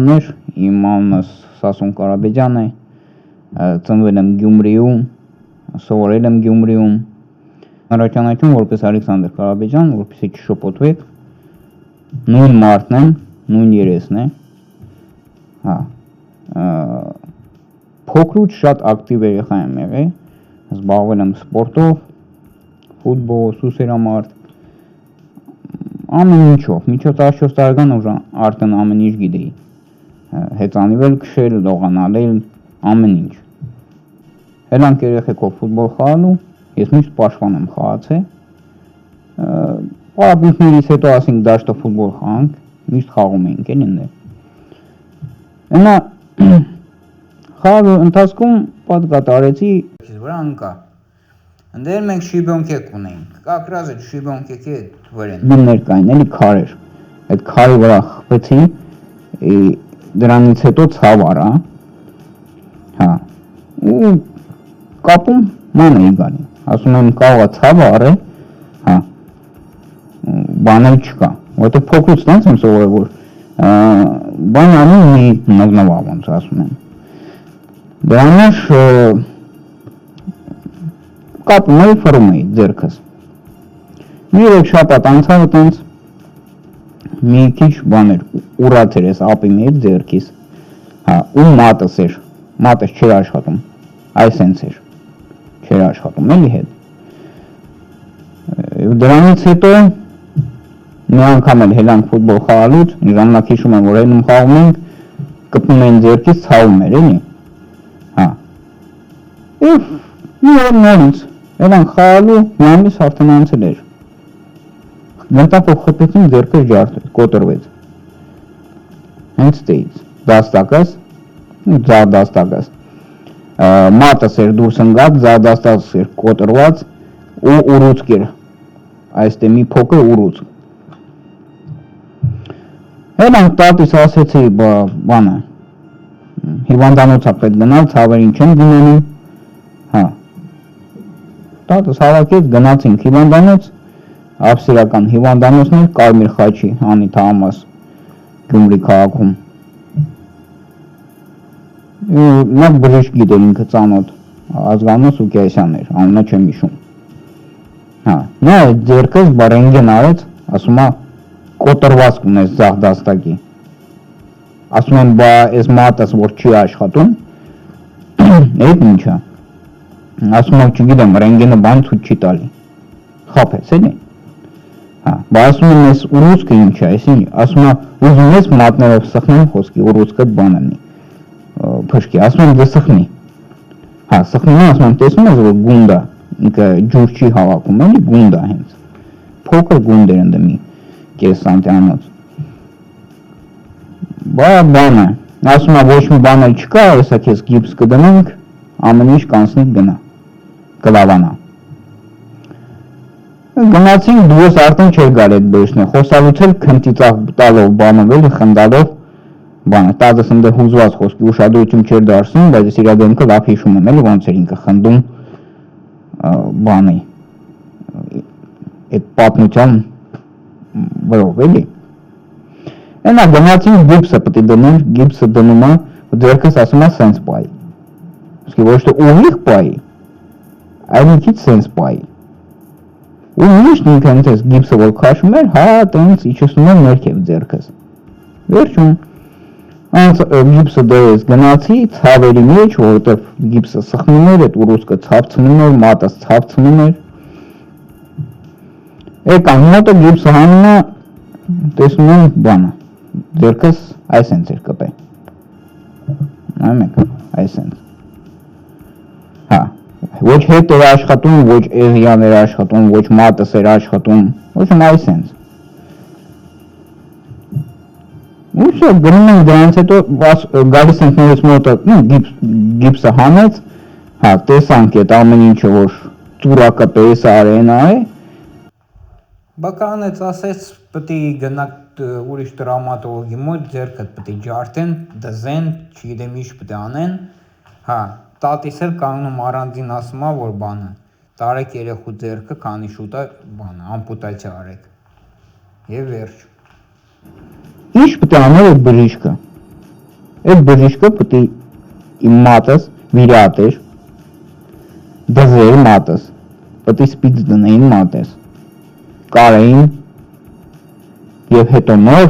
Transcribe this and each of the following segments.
Իմ անունս Սասուն Կարապետյան է, ծնվել եմ Գյումրիում, սովորել եմ Գյումրիում։ Առաջանայթում որպես Ալեքսանդր Կարապետյան, որպեսզի չշփոթվեք, նույն մարդն եմ, նույն երեսն է։ Փոքրուց շատ ակտիվ երեխա եմ եղել, զբաղվել եմ սպորտով, ֆուտբոլ, սուսերամարտ, ամեն ինչով, մինչև 14 տարեկան արդեն ամեն ինչ գիտեի, հեծանիվել քշել, լողանալել, ամեն ինչ։ Հելանք երեխեքով ֆուտբոլ խաղալու, ես միշտ պաշտպան եմ խաղացել, պարապմունքներից հետո ասենք դաշտը ֆուտբոլ խաղանք, միշտ խաղում էինք էլ ինձ։ Հիմա խաղալու ընթացքում պատկատարեցի վրա ընկա։ Ընդեր մենք շիբոնքեք ունեինք, как раз այդ շիբոնքեքի վրան դիմներ կային, էլի քարեր։ Այդ քարի վրա խփեցի, դրանից հետո ցավ արա։ Ու կապում ման էի գալի։ Ասում եմ կարողա ցավը առել, բանել չկա։ Որտեղ փոքրուց տենց եմ սովորել, որ բան անում մի նգնվա ոնց ասում եմ։ Դրանից կապում էի, ֆռում էի ձեռքս։ Մի երեք շաբաթ անցավ տենց մի քիչ բաներ ուռած էր էս ապի մեջ ձեռքիս։ Ու մատս էր, մատս չէր աշխատում, այսենց էր, չէր աշխատում էլի հետ։ Դրանից հետո մի անգամ էլ հելանք ֆուտբոլ խաղալուց, ժամանակ հիշում եմ, որ հելում խաղում ենք, կպնում էին ձեռքից, ցավում էր էլի։ Եվ մի օր նորից հելանք խաղալու, մի ամիս արդեն անցել էր։ Գնդապով խփեցին ձեռքս ջարդեց, կոտրվեց։ Հենց ստեից, դաստակս, ձար դաստակս։ Մատս էր դուրս ընկած, ձար դաստակս էր կոտրված ու ուռուցք էր։ Այստեղ մի փոքր ուռուցք։ Հելանք տատիս ասեցի բանը, հիվանդանոցա պետք գնալ, ցավերին չեմ դիմանում։ Տատս հավաքեց, գնացինք հիվանդանոց, ավստրիական հիվանդանոցներ, Կարմիր խաչի անի թաղամաս Գյումրի քաղաքում։ Մեկ բժիշկ գիտեր ինքը ծանոթ, Ազգանոս Ուկիասյան էր, անունը չեմ հիշում։ Նա այդ ձեռքս ռենտգեն արեց, ասում է կոտրվածք ունես ձախ դաստակի։ Ասում եմ բա այս մատս որ չի աշխատում, այդ ինչ է։ Ասում եմ չգիտեմ, ռենտգենը բան ցույց չի տալի։ Խափեց էլի։ Բա ասում եմ այս ուռուցքը ինչ է, այսինչ, ասում է ուզում ես մատներով սխնեմ խոսքի ուռուցքը բան ունի։ Փշկի, ասում եմ դե սխնի։ Սխնում եմ, ասում եմ տեսնում ես որ գունդ է, ինքը ջուր չի հավաքում, էլի գունդ է հենց։ Փոքր գունդ էր ընդ մի կես սանտիանոց։ Բա բանը, ասում է ոչ մի բան էլ չկա, հեսա քեզ գիպս կդնենք, ամեն ինչ կանցնի գնա, կլավանա։ Գնացինք, դուրս արդեն չէր գալ այդ բժիշկը, խոսալուց էլ քնտիծաղ տալով, բանով էլի խնդալով, բանը, տածս ընդ հուզված խոսքի ուշադրություն չէր դարձնում, բայց ես իր դեմքը լավ հիշում եմ, էլի ոնց էր ինքը խնդում բանի, այդ պատմության վրով, էլի։ Այնա գնացինք գիպսը պետք է դնենք, գիպսը դնում է, ձեռքս ասում է սենց պայի։ Իսկ ոչ թե ուղիղ պայի, այլ մի քիչ սենց պայի։ Ու միշտ ինքը այնպես գիպսը որ քաշում էր, տենց իջեցնում էր ներքև ձեռքս։ Վերջում գիպսը դրեց, գնացի ցավերի մեջ, որովհետև գիպսը սխնում էր, այդ ուռուցքը ցավցնում էր, մատս ցավցնում էր։ Եկան, մոտը գիպսը հանում է, տեսնում եմ բանը, ձեռքս այսենց էր կպե։ Նայում եք, այսենց։ Ոչ հետ էր աշխատում, ոչ էղյան էր աշխատում, ոչ մատս էր աշխատում, ոչ այսենց։ Ուսը գնում ենք դրանից հետո գալիս ենք նորից մոտը, գիպսը հանեց, տեսանք այդ ամեն ինչը որ ծուրակը պես արենա է։ Բականեց ասեց պետք է գնաք ուրիշ տրավմատոլոգի մոտ, ձեռքդ պետք է ջարդեն, դզեն, չգիտեմ ինչ պետք է անեն։ Տատիս էլ կանգնում առանձին ասում է որ բանը, տարեք երեխու ձեռքը, քանի շուտ է բանը, ամպուտացիա արեք։ Եվ վերջ։ Ինչ պետք է անել այդ բժիշկը։ Այդ բժիշկը պետք է իմ մատս վիրատեր, դզեր մատս, պետք է սպից դնեին մատս, կարեին և հետո նոր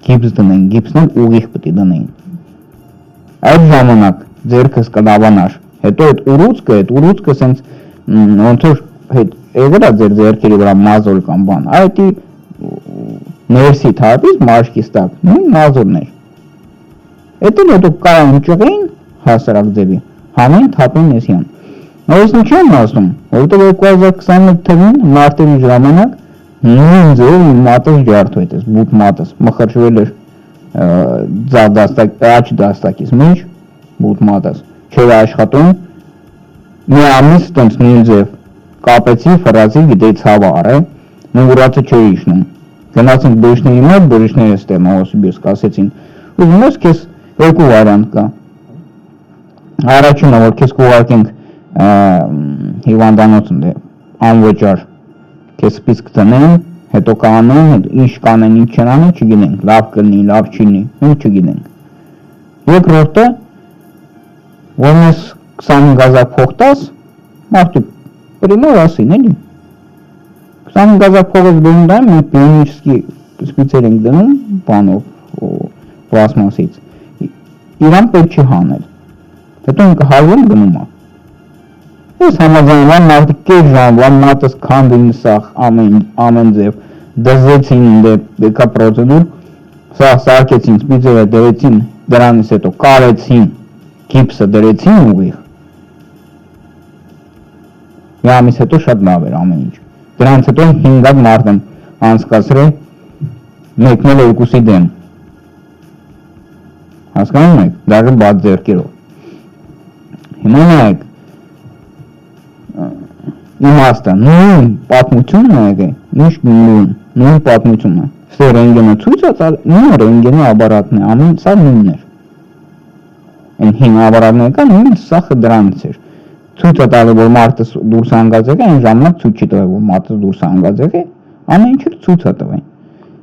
գիպս դնեին, գիպսն ուղիղ պետք է դնեին։ Այդ ժամանակ ձերքս կլավանար, հետո այդ ուռուցքը սենց ոնց որ հետ եղել է ձեր ձերքերի վրա մազոլ կամ բան, այդ ներսի թափից մաշկից տակ, նույն մազոլներ։ Էդ էլ հետո կարան ճղեին հասարակ ձևի, համեն թափեն եսյան։ Այս ինչ եմ ասում, որովհետև 2021 թվին մարտերի ժամանակ նույն ձև մատս ջարդվեց, այս բուտ մատս մխրճվել էր ձախ դաստակ, աջ դաստակից մեջ բուտ մատս, չէր աշխատում, մի ամիս տենց նույն ձև կապեցի, ֆրացի, գիտեի ցավը առե, նուրացը չէր իշնում։ Գնացինք բժիշկների մոտ, բժիշկները ստեմոսիբիրսկ ասեցին, ուզում ես քեզ երկու վարիանտ կա։ Առաջինը որ քեզ կուղարկենք հիվանդանոց անվճար քեզ սպիսկ տնեն, հետո կանեն, ինչ կանեն, ինչ չեն անի, չգինենք, լավ կլինի, լավ չլինի, մենք չգինենք։ Երկրորդը, որ ես 25,000 փող տաս, մարդու պրիմոր ասին, էլի։ 25,000 փողից բերում դայմ, մենք պիոնիչսկի սպիցեր ենք դնում, բանով, պլասմասից, իրան պետք չի հանել, հետո ինքը հարվում գնում է։ Ես համաձայնվան մարդիկ կեր ժամվան մատս քանդին սաղ ամեն ձև, դզեցին դեկա պրոցեդուր, սաղ սարկեցին, սպիցերը դրեցին, դրանից հետո կարեցին, գիպսը դրեցին ուղիղ։ Մի ամիս հետո շատ լավ էր ամեն ինչ։ Դրանից հետո 5 հատ մարդ եմ անցկացրել, մեկն էլ երկուսի դեմ։ Հասկանում եք, դաժե բաց ձեռքերով։ Հիմա նայեք, իմաստը, նույն պատմությունն է եկե, նույն պատմությունը։ Սա ռենգենը ցույց է տալ, նույն ռենգենի ապարատն է, ամեն սա նույնն էր։ Այն հին ապարատն եկա, նույն սախը դրանից էր։ Ցույց է տալի, որ մարդը դուրս հանգած եկե, այն ժամանակ ցույց չի տվել, որ մարդը դուրս հանգած եկե, ամեն ինչ ցույց է տվել։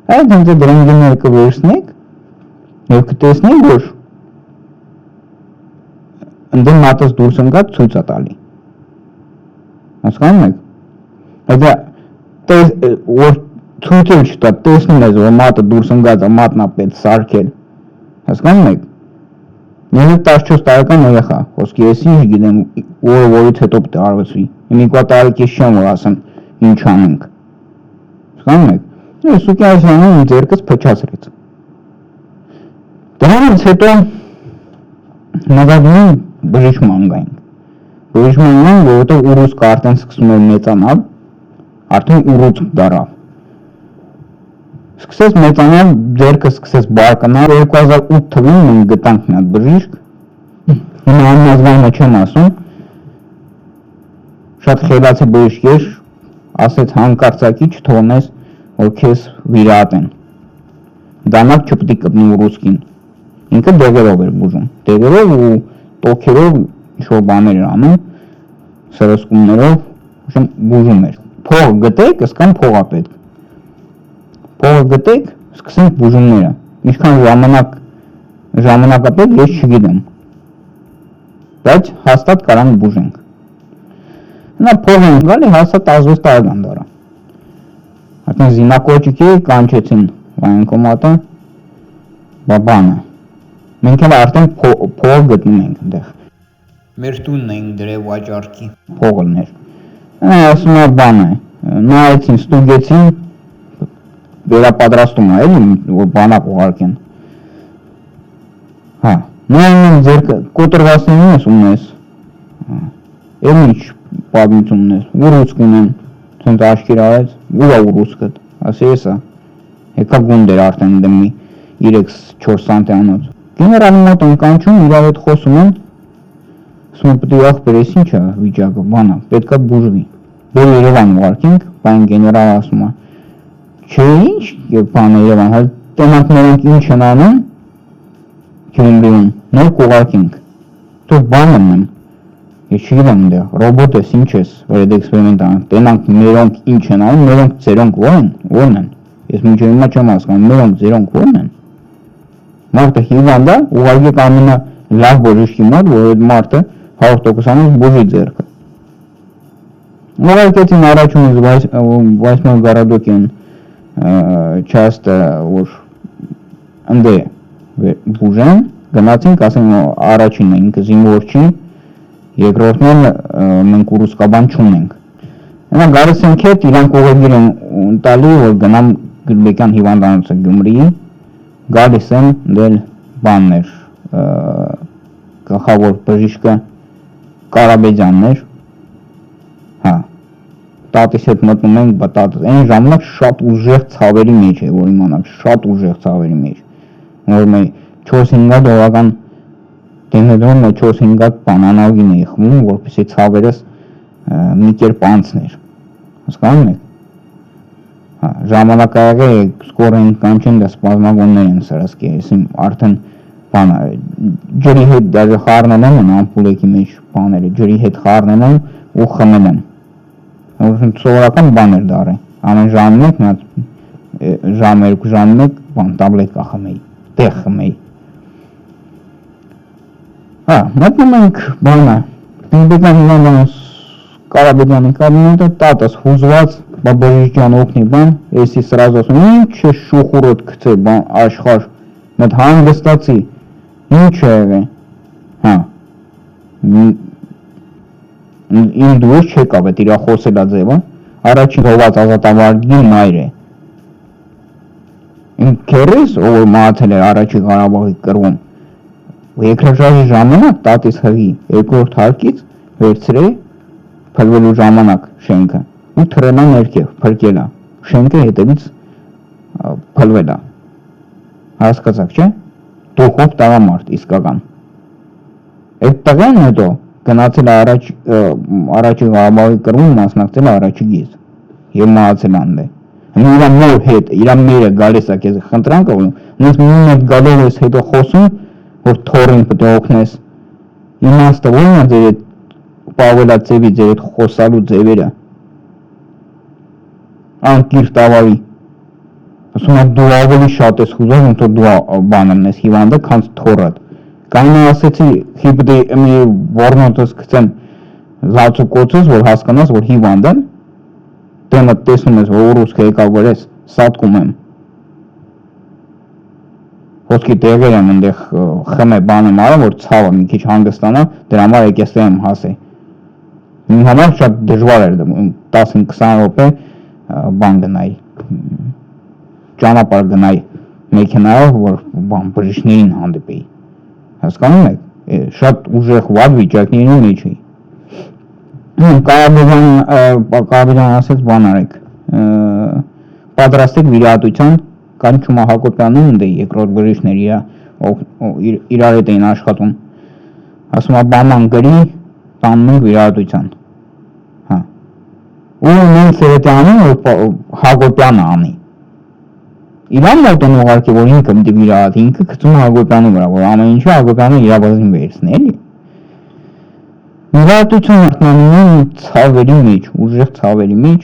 Այդ հենց այդ ռենգենները կվերցնեք եւ կտեսնեք, որ ընդդեմ մարդը դուրս ընկած ցույց է տալի։ Հասկանում եք։ Այդ որ ցույցը չտա, տեսնում ես, որ մարդը դուրս ընկած է, մատնա պետք սարքել։ Հասկանում եք։ 14 տարեկան երեխա, խոսքի ես ինչ գիտեմ, որից հետո պետք է արվեցվի։ Իմ 2 տարեկից չեմ որ ասեմ ինչ անենք։ Հասկանում եք։ Ես Սուկյասյանը իմ ձեռքս փչացրեց։ Դրանից հետո նկատում բժշկման գանք։ Բժշկման գանք, որովհետև ուռուցքը արդեն սկսում էր մեծանալ, արդեն ուռուցք դարավ։ Սկսեց մեծանալ, ձեռքը սկսեց բարկանալ, 2008 թվին մենք գտանք մի հատ բժիշկ, հիմա աննազվանը չեմ ասում, շատ խելացի բժիշկ էր, ասեց հանկարծակի չթողնես, որ քեզ վիրատեն, դանակ չպետք է կպնի ուռուցքին, ինքը դեղերով էր բուժում, դեղերով ու տոքերով ինչ-որ բաներ էր անում, սրսկումներով, բուժում էր, փող գտեք, ըսկան փողա պետք, փողը գտեք, սկսենք բուժումները, ինչքան ժամանակապետ ես չգիտեմ, բայց հաստատ կարանք բուժենք։ Նա փող են գալի հաստատ 16 տարեկան դարա։ Արդեն զինակոճիկի կանչեցին վայնկոմատը, բանը։ Մենք էլ արդեն փող գտնում ենք այնտեղ։ Մեր տունն ենք դրել վաճառքի փողներ։ Ասում է բան է, նայեցին, ստուգեցին, վերապատրաստում է, էլի, որ բանակ ուղարկեն։ Հա, նույն ձեր կոտրվածներին ես ունես, էլ ինչ պատմություն ունես, ուռուցք ունեն, ցենց աշկիր արեց, ու է ուռուցքդ, ասի եսա, եկա գունդեր արդեն դեմի 3-4 սանտյանոց։ Գեներալի մոտ են կանչում, իրար հետ խոսում են, ասում պետք է ախպեր ես ինչ է վիճակը, բանա, պետք է բուժվի։ Որ Երևան ուղարկենք, բան գեներալ ասում է, չէ ինչ բանը Երևան, հա տենանք նրանք ինչ են անում, Գյումրիում, նոր կուղարկենք, դու բան եմ, ես չգիտեմ դեղ, ռոբոտ ես, ինչ ես, որ այդ էքսպերիմենտ անենք, տենանք մերոնք ինչ են անում, մերոնք ձերոնք ո՞րն են, ես մինչև հիմա չեմ հասկանում, մերոնք ձերոնք ո՞րն են, Մարդը հիվանդ է, ուղղակի կամենա լավ բժիշկի մոտ, որ այդ մարդը 100%-ից բուժի ձեռքը։ Ուղղակի առաջունից Վայսման Գարադոկյան часто որ ընդ բուժեն, գնացինք, ասենք առաջինն է, ինքը զինվոր չի, երկրորդն մենք ռուսկաբան չունենք։ Նա գալիս ենք հետ, իրանք ուղղագիր են տալի, որ գնամ Գրբեկյան հիվանդանոցը Գյումրիի, գալիս են դել բաններ, գլխավոր բժիշկը Կարաբեդյաններ, հա, տատիս հետ մտնում ենք, բտատս, այն ժամանակ շատ ուժեղ ցավերի մեջ է, որ իմանաք, շատ ուժեղ ցավերի մեջ, որ մեր 4-5 դողական դեմեդրում է 4-5 բանանագին էի խմում, որպեսի ցավերս մի կերպ անցներ, հասկանում եք, ժամանակայաղ է սկոր են կանչեն դա սպազմագոններ են սրասկի, այսին արդեն բան ջրի հետ դաժը խառնել են ամպուլեկի մեջ բաները, ջրի հետ խառնել են ու խմել են, սովորական բան էր դարը, ամեն ժամ մեկ, ժամ 2 ժամ մեկ բան տաբլետկա խմեի, տեղ խմեի, մտնում ենք բանը, Գրբեկյան հիվանդանոց Կարաբեդյանի կաբինետը, տատս հուզված, բաբերիջյան օգնի բան, էսի սրազը ասում, ինչ է շուխուրոտ կծե բան աշխար, մետ հանգստացի, ինչ է եղե, իմ դուրս չեկավ էտ իրա խոսելա ձևը, առաջին հոված ազատավարգի մայր է, իմ կերիս, ով մահացել էր առաջի Ղարաբաղի կրվում, երկրաշարժի ժամանակ տատիս հղի երկրորդ հարկից վերցրե փլվելու ժամանակ շենքը ու թրելա ներքև, փրկելա, շենքը հետևից փլվելա, հասկացաք չէ, դուխով տղամարդ իսկական, այդ տղեն հետո գնացել առաջի Ղարաբաղի կրվում մասնակցել առաջի գիզ և մահացել անդ է, իրա մոր հետ, իրա մերը գալիս է կեզ խնդրանք ողնում, նենց մին հետ գալով ես հետո խոսում, որ թորին պտե օգնես, իմաստը որն է ձեր հետ պավելա ձևի ձեր հետ խոսալու ձևերը, անկիրտ ավարի, ասում է դու ավելի շատ ես խուզով, ոնց որ դու բանն ես հիվանդը, քանց թորդ, կայնը ասեցի, խիպդի մի որնոտս կծեմ զացուկոցս, որ հասկանաս, որ հիվանդ եմ, դեմը տեսնում ես, որ ռուսկա եկավ որ ես, սատկում եմ, ոսկի տեղեր եմ ընդեղ խմե բան եմ արա, որ ցավը մի քիչ հանգստանա, դրա համար եկեստե եմ հասե, իմ համար շատ դժվար էր 10-20 րոպե բան գնայի, ճանապարհ գնայի մեքենայով, որ բան բժիշկներին հանդիպեի, հասկանում եք, շատ ուժեղ վատ վիճակների մեջ էի, Կարաբեդյան ասեց բան արեք, պատրաստեք վիրահատության, Կանչումա Հակոբյանը ընդ է երկրորդ բժիշկներ իրար հետ էին աշխատում, ասում է բաման գրի, տանում ենք վիրահատության, ու մենք Սերետյանին, որ Հակոբյանը անի, իրան մոտ են ուղարկի, որ ինքը մտի վիրահատի, ինքը գցում է Հակոբյանի վրա, որ ամեն ինչը Հակոբյանը իրա բազին վերցնի, էլի, վիրահատություն արտնանում ցավերի մեջ, ուժեղ ցավերի մեջ,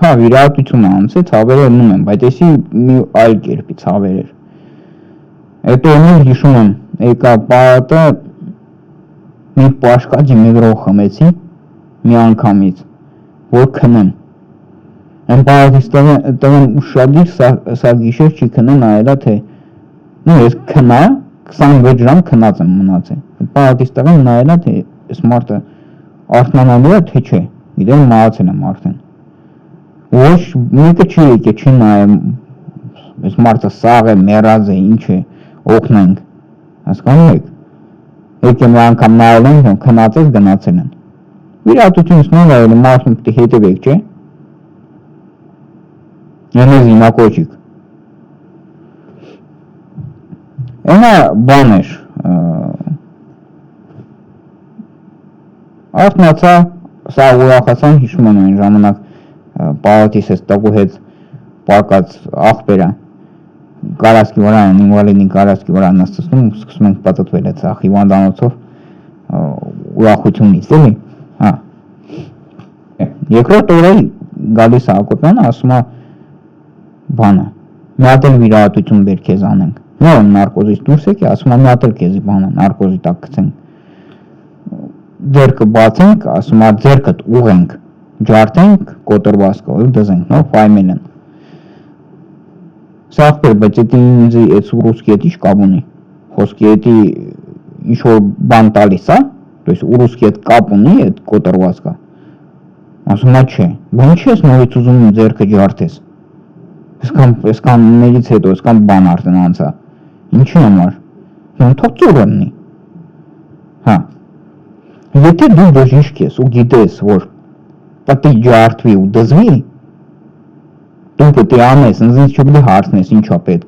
վիրահատություն անցե, ցավերը ելնում են, բայց էսի մի այլ կերպի ցավեր էր, հետո նույն հիշում եմ, եկա պարատը մի պաշկաճի մեգրով խմեցի, մի անգամից, որ քնեմ, են պարատից տղեն ուշադիր սա գիշեր չի քնեն այլա թե, ես քնա, 26 ժամ քնած եմ մնացել, պարատից տղեն նայելա թե ես մարդը արթնանալու է թե չէ, իրեն մահացել եմ արդեն, ոչ մեկը չի եկե, չի նայեմ, ես մարդը սաղ է, մեռած է, ինչ է, օգնենք, հասկանում եք, եկե մի անգամ նայել են, քնացես գնացել են, վիրահատությունից նոր այլ մարդում պտի հետևեք, չէ, ենեզ ինակոչիկ, ենա բան էր, արթնացա, սա ուրախացան, հիշում են այն ժամանակ, պարատիս ես տակու հետ պարկած աղբերը կարասկի վրա են, ինվալիդի կարասկի վրա նստում, սկսում ենք պատտվել է ծախ հիվանդանոցով ուրախությունից, էլի, երկրորդ օրը գալիս է Հակոբյանը, ասում է բանը, մի հատ էլ վիրահատություն բեր քեզ անենք։ Նո, նարկոզից դուրս եկի, ասում եմ մի հատ էլ քեզի բանը նարկոզի տակ գցենք։ Ձերքը բացենք, ասում եմ ձերքդ ուղենք, ջարդենք, կոտրվածքը ու դզենք, նո, ֆայմել են։ Սաղբեր, բայց էդի ինձի էդ ուրուսկի հետ ինչ կապ ունի։ Խոսքի հետի ինչ որ բան տալիս, հա։ То есть ուրուսկի հետ կապ ունի այդ կոտրվածքը։ Ասում եմ չէ, բա ինչ ես նորից ուզում ձերքը ջարդես։ Այսքան մեջից հետո, այսքան բան արդեն անցա։ Ինչի համար։ Թող ծուռ լինի։ Հա։ Եթե դու բժիշկ ես ու գիտես, որ պետք է ջարդվի ու դզվի, դու պետք է անես, ինձ չպետք է հարցնես ինչա պետք։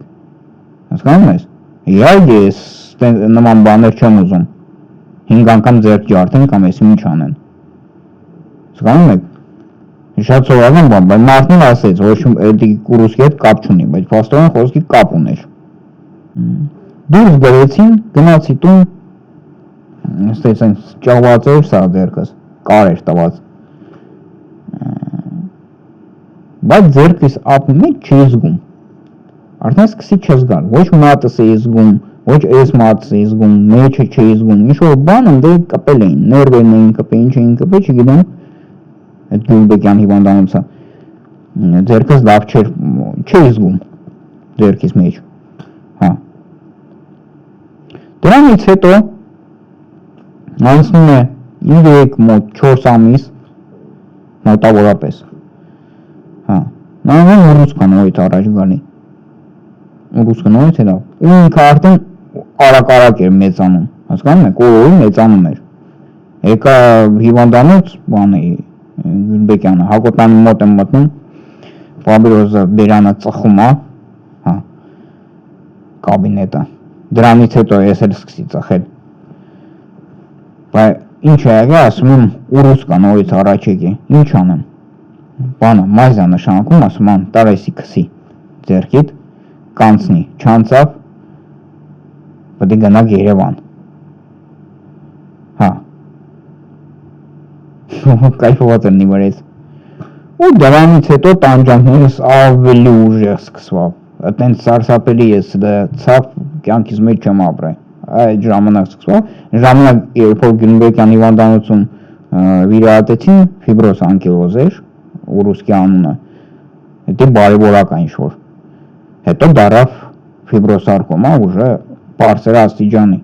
Հասկանում ես։ Իհարկե ես նման բաներ չեմ ուզում։ 5 անգամ ձեռք ջարդեն կամ էս ինչ անեն։ Հասկանում եք։ Շատ սովորական բան, բայց մարդն ասեց, որ էդի ուրուսկի հետ կապ չունի, բայց փաստորեն խոսքի կապ ուներ։ Դուրս գրեցին, գնացի տուն, ստեցեն ճաղված էր սա ձերքս, կար էր տված։ Բայց ձերքիս ապում է չի զգում։ Արդեն սկսի չզգալ, ոչ մատս է զգում, ոչ էս մատս է զգում, մեջը չի զգում, ինչ-որ բան ընդե կպել էին, ներվերն էին կպել, ինչ էին կպել, չգիտեմ, այդ Գյուլբեկյան հիվանդանոցը, ձերքս լավ չէր զգում, ձերքիս մեջ, հա։ Դրանից հետո անցնում է 3 մոտ 4 ամիս, մոտավորապես, հա, նա ուրուսկա նորից առաջ գալի, ուրուսկա նորից հետո, ու ինքը արդեն արակ էր մեծանում, հասկանում եք, օրորի մեծանում էր, եկա հիվանդանոց, բան էի, Գյուլբեկյանը, Հակոբյանի մոտ եմ մտնում, Ֆաբրիոզը բերանը ծխում է, հա, կաբինետը, դրանից հետո ես էլ սկսի ծխել, բայց ինչ է եղել, ասում եմ ուրուսկա նորից առաջ եկի, ինչ անեմ, բանը, մազյա նշանակում, ասում եմ տարեսի քսի, ձերքիդ, կանցնի, չանցավ, պետք է գնաք Երևան, հա, կայֆված եմ նիվարեց, ու դրանից հետո տանջանքներս ավելի ուժեղ սկսվավ, այտենց սարսափելի ես դա ցավ կյանքիս մեջ չեմ ապրել, այդ ժամանակ սկսվավ, ժամանակ երբ որ Գյուլբեկյան հիվանդանոցում վիրահատեցին, ֆիբրոզ անկիլոզ էր, ուրուսկի անունը, դա բարևորական ինչ-որ, հետո դարավ ֆիբրոսարկոմա, ուժը բարձր աստիճանի,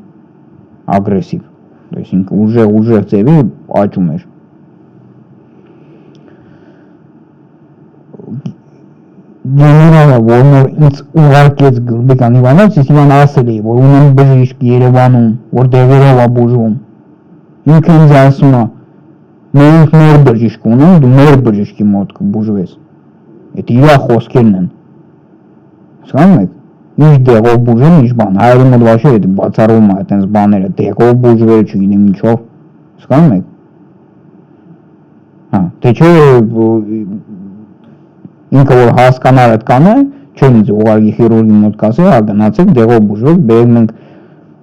ագրեսիվ, то есть ուժեղ ձևի աճում էր, Գեներալը, որն ինձ ուղարկեց Գյուլբեկյան հիվանդանոց, ես իրան ասել էի, որ ունեմ բժիշկ Երևանում, որ դեղերով է բուժվում, ինքը ինձ ասում է, մենք մեր բժիշկ ունենք, դու մեր բժիշկի մոտ կբուժվես, այդ իրա խոսքերն են, հասկանում եք, ինչ դեղով բուժեն, ինչ բան, հայերի մոտ վաշեր էդ բացառվում է այտենց բաները, դեղով բուժվել, չգիտեմ ինչով, հասկանում եք, հա, թե չէ ինքը որ հասկանար այդ կանը, չեմ ինձ ուղարկի խիրուրգի մոտ կասել, հա գնացեք դեղով բուժվեք, բերեք մենք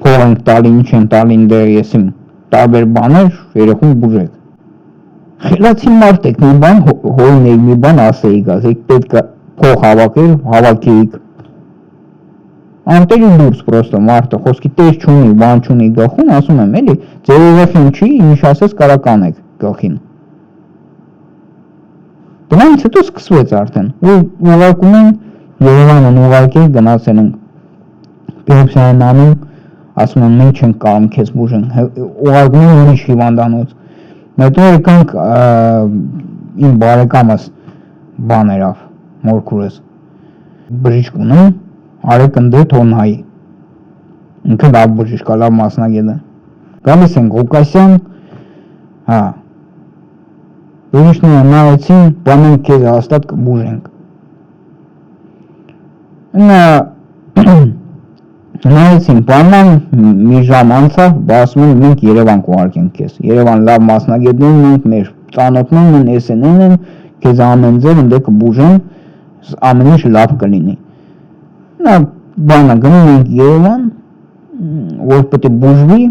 փող ենք տալի, ինչ են տալի դեղ եսիմ, տարբեր բաներ, երեխուն բուժեք։ Խելացի մարդ եք, մի բան հորնեիք, մի բան ասեիք, ասեիք պետք է փող հավաքեիք։ Անտերի դուրս պրոստը մարդը, խոսքի տեր չունի, բան չունի գլխում, ասում եմ էլի, ձեր երեխին չի, ինչ ասես կարա կանեք գլխին։ Դրանից հետո սկսվեց արդեն, ու ուղարկում են, Երևանն ուղարկել, գնացել են Պերոպսյանն անում, ասում են մենք չենք կարում քեզ բուժենք, ուղարկում են ուրիշ հիվանդանոց, հետո եկանք իմ բարեկամս բան երավ, մորքուրս, բժիշկ ունեմ, Արեկ ընդե Թոնհայի, ինքը լավ բժիշկ է, լավ մասնագետ է, գալիս ենք Ղուկասյան, հա, բժիշկները նայեցին, բա մենք քեզ հաստատ կբուժենք։ Նայեցին բանան, մի ժամ անցավ, բա ասում են մենք Երևան կուղարկենք քեզ։ Երևան լավ մասնագետներն են, մեր ծանոթներն են, SN-ն են, քեզ ամեն ձև ընդե կբուժեն, ամեն ինչ լավ կլինի։ Նա բանը գնում ենք Երևան, որ պետք է բուժվի,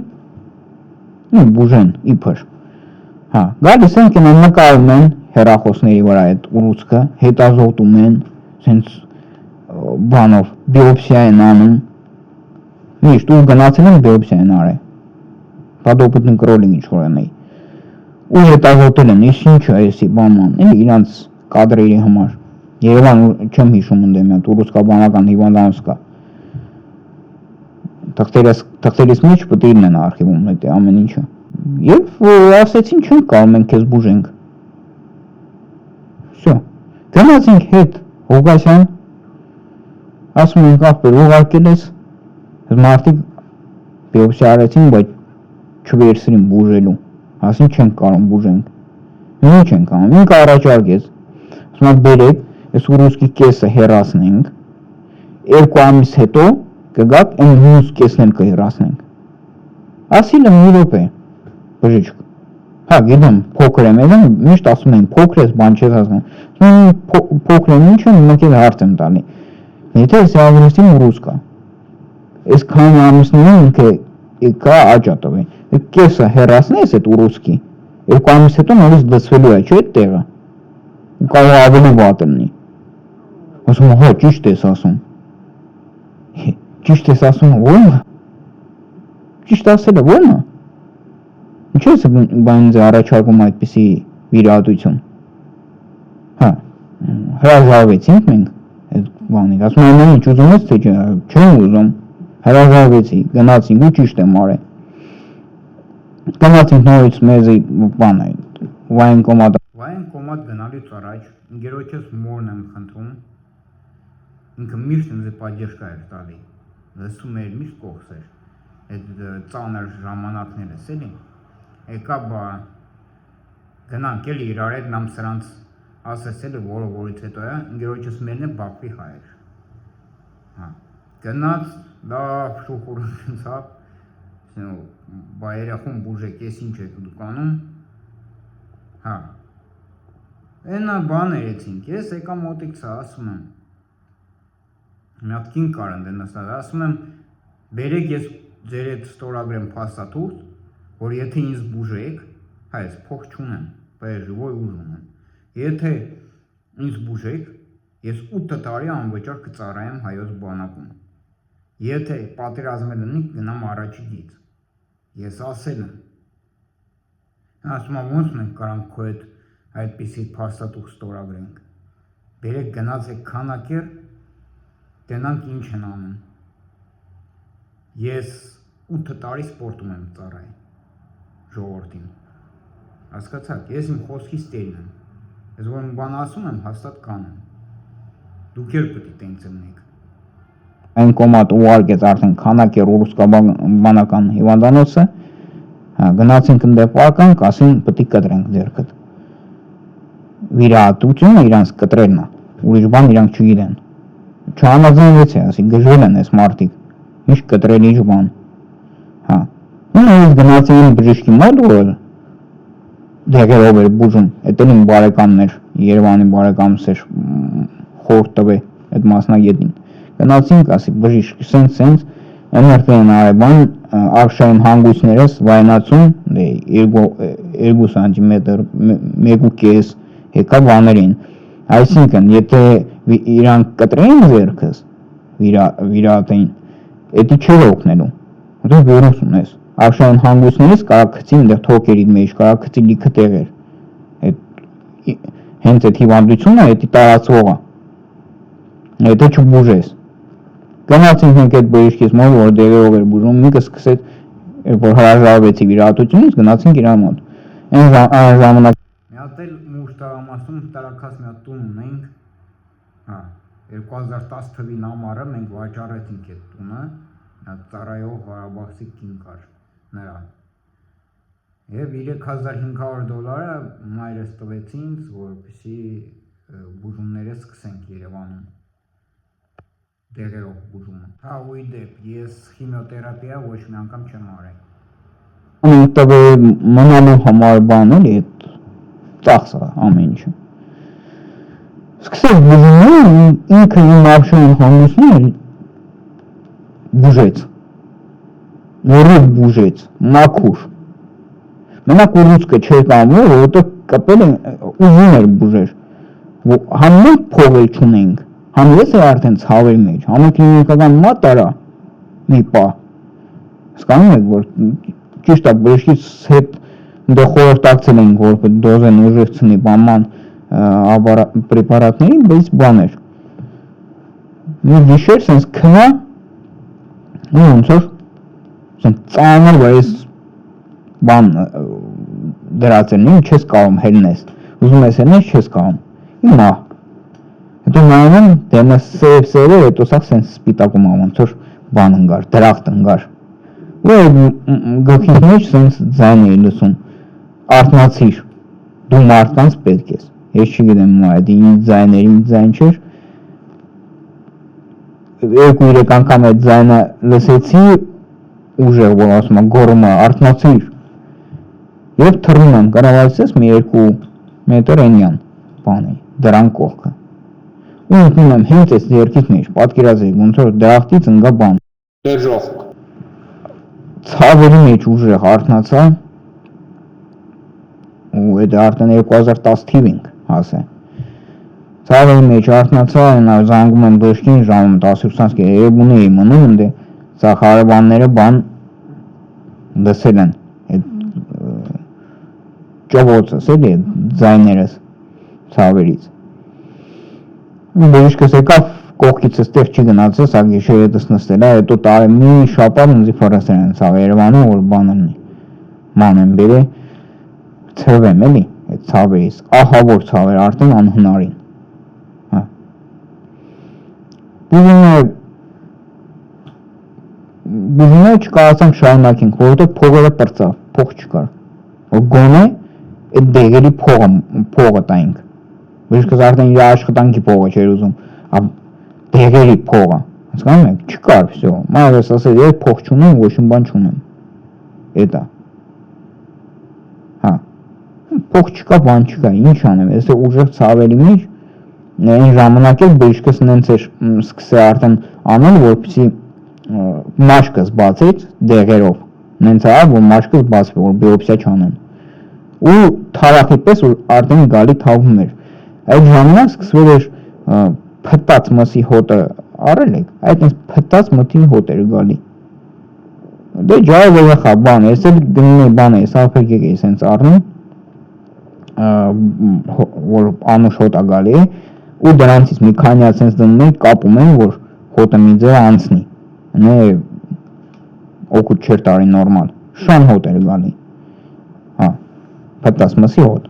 բուժեն իբր։ Հա, գալիս են կնան նկարում են հեռախոսների վրա այդ ուռուցքը, հետազոտում են, սենց բանով բիոպսիա են անում, միշտ ու գնացել են բիոպսիա են արել, պատոպտն կրոլինգ ինչ-որ են ու հետազոտել են, իսկ ինչ է էսի բանման, իրանց կադրերի համար, Երևան չեմ հիշում ընդեմ է, ռուսկաբանական հիվանդանոց կա, թղթերից մեջ պետք է լինեն արխիվում այդ ամեն ինչը, և ասեցին չենք կարող մենք քեզ բուժենք, всё, գնացինք հետ Հուգասյան, ասում ենք ախպեր ուղարկել ես, մարդիկ բիոպսիա արեցին, բայց չվերցրին բուժելու, ասին չենք կարող բուժենք, ինչ ենք անում, ինքը առաջարկեց, ասում ենք բերեք, այս ուրուսկի կեսը հեռացնենք, 2 ամիս հետո կգաք այն մյուս կեսն էլ կհեռացնենք, ասիլը մի րոպե, բժիշկ, հա գիտեմ փոքր եմ ելեմ, միշտ ասում են փոքր ես, բան չես հասկանում, փոքր եմ ինչ եմ, հիմա քեզ հարց եմ տալի, եթե ես ավրստին ուրուսկա, այս քանի ամիսներում ինքը եկա աճա տվի, կեսը հեռացնես այդ ուրուսկի, 2 ամիս հետո նորից դասվելու է, չէ՞ այդ տեղը, կարող ավելի վատ լինի, ասում հա ճիշտ ես ասում, ճիշտ ես ասում ո՞րն է, ճիշտ ասելը ո՞րն է, ինչ ես բանձ առաջարկում այդպիսի վիրահատություն, հա, հրաժարվեցինք մենք այդ բանից, ասում ամեն ինչ ուզում ես թե չեմ ուզում, հրաժարվեցի, գնացինք ու ճիշտ եմ արել, գնացինք նորից մեզի բան է, Վայենկոմատ գնալուց առաջ, ընկերոջս մորն եմ խնդրում, ինքը միշտ ինձ պատժկա էր տալի, լսում էր միշտ կողս էր, այդ ծանր ժամանակներս էլի, եկա բա գնանք էլի իրար հետ նամ սրանց ասես էլի որից հետո է, ընկերոջս մերն է Բաքվի հայեր, գնաց, լավ շուխուրություն ցավ, բա երախում բուժեք, ես ինչ եք դուք անում, հա, այնա բան երեցինք, ես եկա մոտիկ ցա, ասում եմ, մի հատ կին կար ընդ նստած, ասում եմ, բերեք ես ձեր հետ ստորագրեմ փաստաթուղթ, որ եթե ինձ բուժեք, հա ես փող չունեմ, բայց ժողովի ուժ ունեմ, եթե ինձ բուժեք, ես 8 տարի անվճար կծառայեմ հայոց բանակում, եթե պատերազմել լինի գնամ առաջիկից, ես ասել եմ, ասում եմ ոնց մենք կարանք քո հետ այդպիսի փաստաթուղթ ստորագրենք, բերեք գնացեք քանակեր, տենանք ինչ են անում, ես 8 տարի սպորտում եմ ծառայ ժողովրդին, հասկացաք, ես իմ խոսքից տերն եմ, ես որ բան ասում եմ, հաստատ կանեմ, դուք էլ պետք է տենց ելնեք, այն կոմատ ուղարկեց արդեն քանակեր ռուսկաբանական հիվանդանոցը, գնացինք ընդ պարկանք, ասին պետք է կտրենք ձեռքդ, վիրահատությունը իրանց կտրելն է, ուրիշ բան իրանք չգիտեն, չհամաձայնվեց է, ասի գժվել են այս մարդիկ, ինչ կտրել ինչ բան, հա, նույնիսկ գնացին բժիշկի մոտ, որ դեղերով էր բուժում, այդ էլ իմ բարեկամն էր, Երևանի բարեկամս էր խորհուրդ տվե այդ մասնագետին, գնացինք, ասի բժիշկ, սենց, MRT-ն արեբան, արշային հանգույցներս վայնացում, 2 սանտիմետր, 1.5 եկա բաներին, այսինքն, եթե իրանք կտրեին ձերքս, վիրահատեին, էդի չէր օգնելու, դու վիրուս ունես, արշային հանգույցներից կարա գցի այնտեղ թոքերի մեջ, կարա գցի լիքը տեղեր, հենց այդ հիվանդությունը էդի տարածվող է, եթե չբուժես, գնացինք մենք այդ բժիշկից մոտ, որ դեղերով էր բուժում, ինքը սկսեց, որ հրաժարվեցի վիրահատությունից, գնացինք իր մոտ, այն ժամանակ մի հատ էլ Մուշտարամասում տարակաց մի հատ տուն ունենք, 2010 թվին ամառը մենք վաճառեցինք այդ տունը, ծառայող Ղարաբաղցի կին կար նրա, և $3500 մայրս տվեց ինձ, որպեսզի բուժումները սկսենք Երևանում, դեղերով բուժումը, հա ու ի դեպ, ես քիմիոթերապիա ոչ մի անգամ չեմ արել, տվել մնալու համար բան էլի, ծախս է ամեն ինչը, սկսեց բուժումները, ինքը իմ արշային հանգույցները բուժեց, նորից բուժեց, մաքուր, մենակ ուռուցքը չէր կամում, որովհետև կպել ուզում էր բուժեր, համենք փող էլ չունենք, Համես է արդեն ցավերի մեջ, համակլինիկական մատ արա մի պա։ Հասկանում եք, որ ճիշտ է բժշկից հետ դե խորհրդակցել ենք, որ դոզեն ուժեղցնի բանման պրեպարատների, բայց բաներ։ Մի վիշեր սենց քնա, ու ոնց որ սենց ծանր, որ ես բան դրացել եմ, չես կարող հելնես, ուզում ես հելնես, չես կարող, հիմա, հետո նայում եմ, դեմը սև է, հետո սաղ սենց սպիտակում ոնց որ բան ընգար, դրախտ ընգար, ու գլխիս մեջ սենց ձայն էի լսում, արթնացիր, դու մարդկանց պետք ես, ես չգիտեմ այդ ինձ ձայն չէր, 2-3 անգամ այդ ձայնը լսեցի, ուժեղ որ ասում է գոռում է արթնացիր, եւ թռնում եմ, կարողացես մի 2 մետր այնյան բանի, դրան կողքը, ու ընկնում եմ հենց այս ձեռքից մեջ, պատկերացրեք, ոնց որ դրախտից ընկա բան, դերժող, ցավերի մեջ ուժեղ արթնացա, ու այդ արդեն 2010 թիվ ենք հասե, ցավերի մեջ արթնացա, զանգում եմ բժշկին ժամում 10:20 երևունի էի մնում, ընդ սա հարևանները բան լսել են, այդ ճողոցս էլի, ձայներս ցավերից, բժիշկս եկավ կողքից ստեղ չի գնացել, սա գիշերետս նստել է, հետո տարի մի շաբաթ ինձ ֆորեսել են ցավ Երևանում, որ բան ունի, ման եմ բերե, ցրվեմ էլի, այդ ցավերից, ահավոր ցավեր արդեն անհնարին, բուժումը չկարողացանք շարունակենք, որովհետև փողերը պրծավ, փող չկար, որ գոնե այդ դեղերի փողը տայինք, բժիշկս արդեն իր աշխատանքի փողը չէր ուզում, դեղերի փողը, հասկանում եք, չկար, վсё, մայրս ասել, ես փող չունեմ, ոչ մի բան չունեմ, էդ է, հա, փող չկա, բան չկա, ինչ անեմ, ես ուժեղ ցավերի մեջ, այն ժամանակ էլ բժիշկս նենց էր սկսել արդեն անել, որպեսզի մաշկս բացեց դեղերով, նենց է, որ մաշկս բացվի, որ բիոպսիա չանեն, ու թարախի պես արդեն գալի թավում էր, այդ ժամանակ սկսվել էր փտած մսի հոտը առել եք, այդ ինձ փտած մթի հոտ էր գալի, դե ջայ երեխա բան, ես էլ գնում էի բան էի, սարփեկեք էի սենց առնում, որ անուշ հոտ է գալի է, ու դրանցից մի քանի ասենց դնում են, կապում են, որ հոտը մի ձև անցնի, օգուտ չէր տարի նորմալ, շան հոտ էր գալի, հա, փտած մսի հոտ,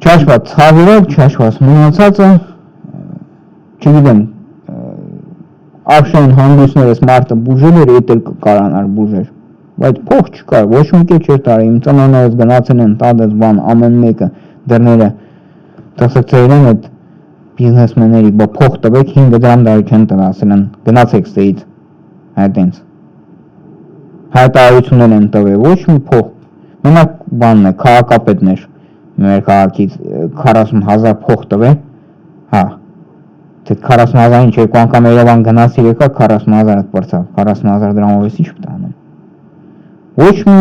չաշված ցավերով, չաշված մնացածը, չգիտեմ, արշային հանգույցներս մարդը բուժել էր, էդ էլ կարանար բուժեր, բայց փող չկար, ոչ մի կետ չէր տարի, իմ ծնողներս գնացել են տադես բան, ամեն մեկը դռները թխցրել են այդ բիզնեսմենների, բա փող տվեք 5 դրամ դարի չեն տվել, ասել են գնացեք ստեից, այդենց, հայտարարություններ են տվել, ոչ մի փող, մենակ բանն է, քաղաքապետն էր, մեր քաղաքից 40,000 փող տվել, հա, թե 40,000-ին 2 անգամ Երևան գնացի եկա, 40,000-ը պրծավ, 40,000 դրամով ես ինչ պիտի անեմ, ոչ մի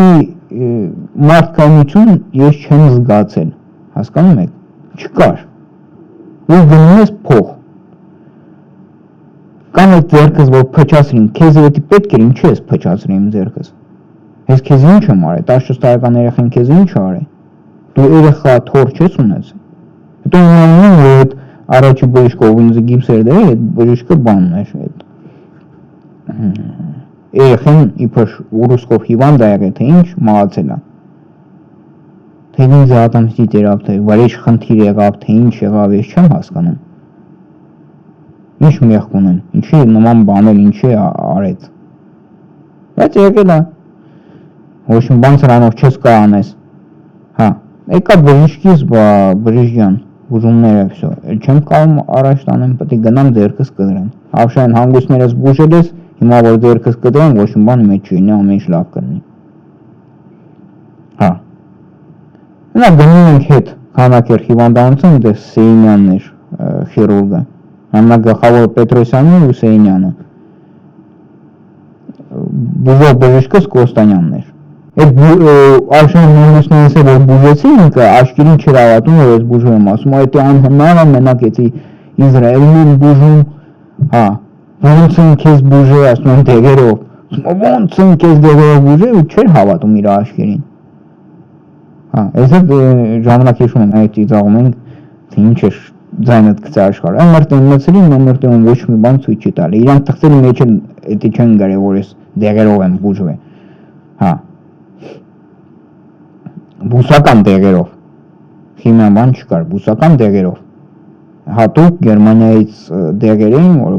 մարդկայնություն ես չեմ զգացել, հասկանում եք, չկար, ու գնում ես փող, կամ այդ ձերքս, որ փչացրին, քեզ եթե պետք էր, ինչու ես փչացրի իմ ձերքս, ես քեզ ինչ եմ արել, 14 տարեկան երեխան քեզ ինչ արել, դու երեխա թոր չես ունեցել, հետո իմանալին, որ այդ առաջի բժիշկը, ով ինձ գիպս էր դրել, այդ բժիշկը բանն էր, երեխան իբր ուրուսկով հիվանդ է եղել, թե ինչ, մահացել է, թե ինձ ատամսիտ եղավ, թե վարեժ խնդիր եղավ, թե ինչ եղավ, ես չեմ հասկանում, ինչ մեղք ունեմ, ինչի նման բանել, ինչի արեց, բայց եկել է, ոչ մի բան սրանով չես կարող անես, հա, եկա բժիշկից, բժիշկ բուժումները, վсё, չեմ կարող առաջ տանեմ, պետք է գնամ ձեռքս կդրեմ, արշային հանգույցներս բուժել ես, հիմա որ ձեռքս կդրեմ, ոչ մի բան մեջ չինի, ամեն ինչ լավ կլինի, հա, նա գնում ենք հետ, քանակեր հիվանդանոցում, դե Սեյնյանն էր խիրուրգը, ամենագլխավոր Պետրոսյանն ու Սեյնյանը, բուժող բժիշկս Կոստանյանն էր, այդ արշային հանգույցներս որ բուժեցի ինքը, աշկերին չէր ավատում, որ ես բուժում եմ, ասում այդ անհնար է, մենակ էցի Իսրայելում են բուժում, հա, ոնց են քեզ բուժե, ասում են դեղերով, ոնց են քեզ դեղերով բուժե ու չէր հավատում իր աչքերին։ Հա, ես այդ ժամանակ հիշում եմ այդ ծիծաղում ենք, թե ինչ է ձայնդ գցի աշխարհը։ Ամերտեն մցրին, ամերտեն ոչ մի բան ցույց չի տալի։ Իրանք տղծերի մեջ են էդի չեն գարե, որ ես դեղերով եմ բուժվել։ Հա։ Բուսական դեղերով։ Հիմա բան չկար, բուսական դեղերով։ Հատուկ Գերմանիայից դեղեր էին, որ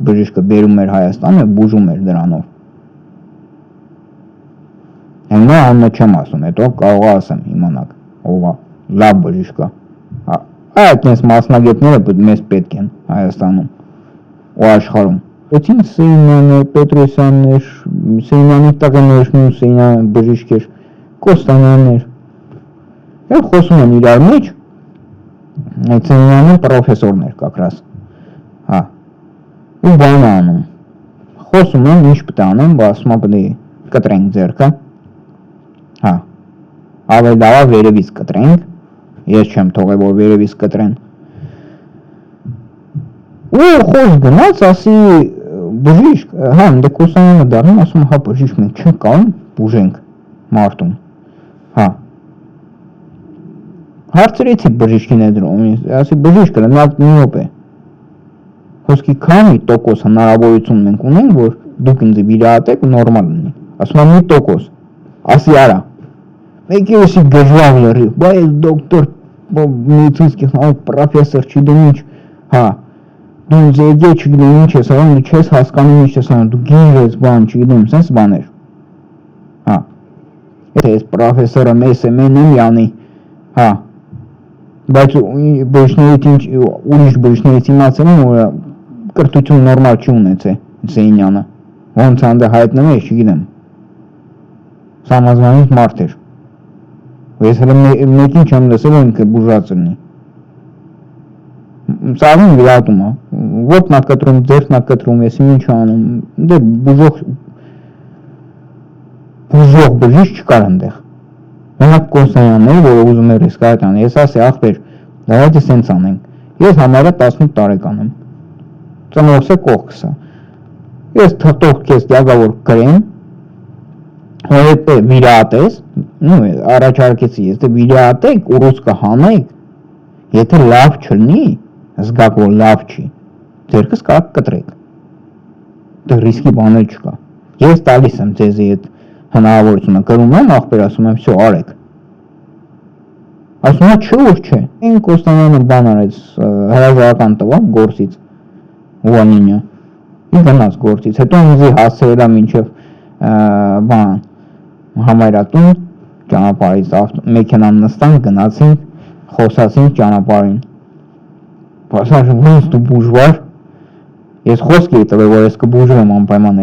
բժիշկը բերում էր Հայաստանը, բուժում էր դրանով։ Հիմա անունը չեմ ասում, հետո կարող ասեմ իմանաք, ով է, լավ բժիշկ է։ Այդպես մասնագետները մեզ պետք են Հայաստանում ու աշխարհում։ Էդին Սեյնյաններ, Պետրոսյաններ, Սեյնյանի տղաներ, Սեյնյան բժիշկեր, Կոստանյաններ։ Եվ խոսում են իրար մեջ, այդ Սեյնյանը պրոֆեսորներ как раз։ Հա։ Ու բան անում։ Խոսում են ինչ պետք է անեմ, ասում են պետք է կտրենք ձեռքը։ Հա։ Ավելի լավ է վերևից կտրենք։ Ես չեմ թողել որ վերևից կտրեն։ Ու խոս գնաց, ասի բժիշկ, հա, դե Կոստանյանը դառնում, ասում հա բժիշկ մենք չենք կարող բուժենք մարդուն։ Հա։ Հարցրեցի բժիշկին այդ դրոմի, ասի բժիշկը նա միոպ է։ Խոսքի քանի տոկոս հնարավորություն մենք ունենք, որ դուք ինձ վիրահատեք ու նորմալ լինի։ Ասում եմ 1%։ Ասի արա։ Մեկի էսի գժվավ լրի, բայց դոկտոր մեդիցինский պրոֆեսոր չգիտեմ ինչ, հա։ Դու ինձ եկե չգիտեմ ինչ ես անում, դու չես հասկանում ինչ ես անում, դու գիրես բան, չգիտեմ, sense բաներ։ Հա։ Եթե ես պրոֆեսորը մեզ է մենեմ յանի, հա։ Բայց բժիշկներից ինչ ուրիշ բժիշկներից իմացել եմ, որ կրթություն նորմալ չի ունեցել Սեյնյանը։ Ոնց անդե հայտնվում է, չգիտեմ։ Սամազմանից մարդ էր։ Ես հենց մեկին չեմ լսել, որ ինքը բուժած լինի։ Սաղին վիրատում է։ Ոտնա կտրում, ձեռնա կտրում, ես ինչ անում։ Դե բուժող բժիշկ չկար այնտեղ։ Մենակ Կոստանյանները, որ ուզում էր ռիսկայտ անել, ես ասի ախպեր, давайте սենց անենք։ Ես համարյա 18 տարեկան եմ։ Ծնողս է կողքս է։ Ես թղթող քեզ դիագա որ կրեմ, որ վիրահատես, առաջարկեցի, ես դե վիրահատեք, ուռուց կհանեք, եթե լավ չլինի, զգաք որ լավ չի, ձերքս կարող կտրեք։ Դե ռիսկի բաներ չկա։ Ես տալիս եմ ձեզի այդ հնարավորությունը կրում եմ, ախպեր ասում եմ, всё արեք։ Ասում է չէ որ չէ։ Այն Կոստանյանը բան արեց, հրաժարական տվավ գործից, ուանինյա։ Ու գնաց գործից, հետո ինձ հասցրել է մինչև բան համայրատուն ճանապարհից մեքենան նստանք, գնացինք, խոսացինք ճանապարհին։ Բասաշ ոնց դու բուժվար։ Ես խոսք էի տվել, որ ես կբուժվեմ անպայման